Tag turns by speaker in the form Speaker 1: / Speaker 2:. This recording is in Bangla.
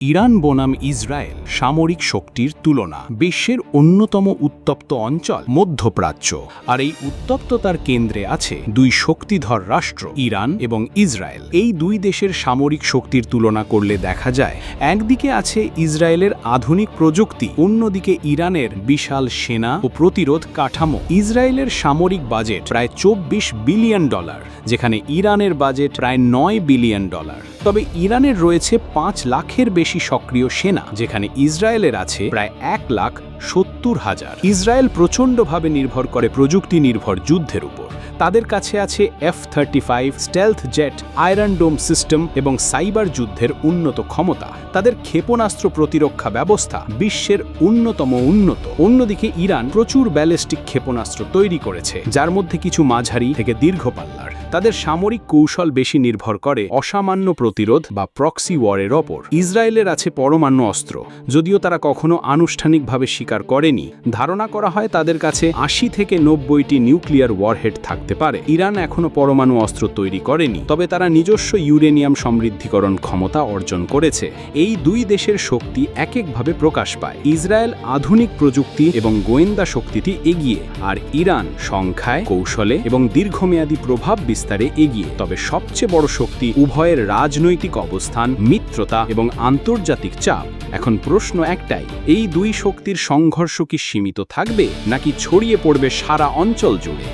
Speaker 1: ইরান বনাম ইসরায়েল সামরিক শক্তির তুলনা। বিশ্বের অন্যতম উত্তপ্ত অঞ্চল মধ্যপ্রাচ্য, আর এই উত্তপ্ততার কেন্দ্রে আছে দুই শক্তিধর রাষ্ট্র ইরান এবং ইসরায়েল। এই দুই দেশের সামরিক শক্তির তুলনা করলে দেখা যায়, একদিকে আছে ইসরায়েলের আধুনিক প্রযুক্তি, অন্যদিকে ইরানের বিশাল সেনা ও প্রতিরোধ কাঠামো। ইসরায়েলের সামরিক বাজেট প্রায় $24 বিলিয়ন, যেখানে ইরানের বাজেট প্রায় $9 বিলিয়ন। তবে ইরানের রয়েছে 5 লাখের বেশি সক্রিয় সেনা, যেখানে ইসরায়েলের আছে প্রায় 1,70,000। ইসরায়েল প্রচণ্ডভাবে নির্ভর করে প্রযুক্তি নির্ভর যুদ্ধের উপর। তাদের কাছে আছে F-35 স্টেলথ জেট, আয়রন ডোম সিস্টেম এবং সাইবার যুদ্ধের উন্নত ক্ষমতা। তাদের ক্ষেপণাস্ত্র প্রতিরক্ষা ব্যবস্থা বিশ্বের উন্নত। অন্যদিকে ইরান প্রচুর ব্যালিস্টিক ক্ষেপণাস্ত্র তৈরি করেছে, যার মধ্যে কিছু মাঝারি থেকে দীর্ঘ পাল্লার। তাদের সামরিক কৌশল বেশি নির্ভর করে অসামান্য প্রতিরোধ বা প্রক্সি ওয়ারের ওপর। ইসরায়েলের আছে পরমাণু অস্ত্র, যদিও তারা কখনো আনুষ্ঠানিকভাবে স্বীকার করেনি। ধারণা করা হয় তাদের কাছে 80 থেকে 90টি নিউক্লিয়ার ওয়ারহেড থাকতে পারে। ইরান এখনো পরমাণু অস্ত্র তৈরি করেনি, তবে তারা নিজস্ব ইউরেনিয়াম সমৃদ্ধিকরণ ক্ষমতা অর্জন করেছে। এই দুই দেশের শক্তি এক একভাবে প্রকাশ পায়। ইসরায়েল আধুনিক প্রযুক্তি এবং গোয়েন্দা শক্তিতে এগিয়ে, আর ইরান সংখ্যায়, কৌশলে এবং দীর্ঘমেয়াদী প্রভাব বিস্তারে এগিয়ে। তবে সবচেয়ে বড় শক্তি উভয়ের রাজনৈতিক অবস্থান, মিত্রতা এবং আন্তর্জাতিক চাপ। এখন প্রশ্ন একটাই, এই দুই শক্তির সংঘর্ষ কি সীমিত থাকবে নাকি ছড়িয়ে পড়বে সারা অঞ্চল জুড়ে?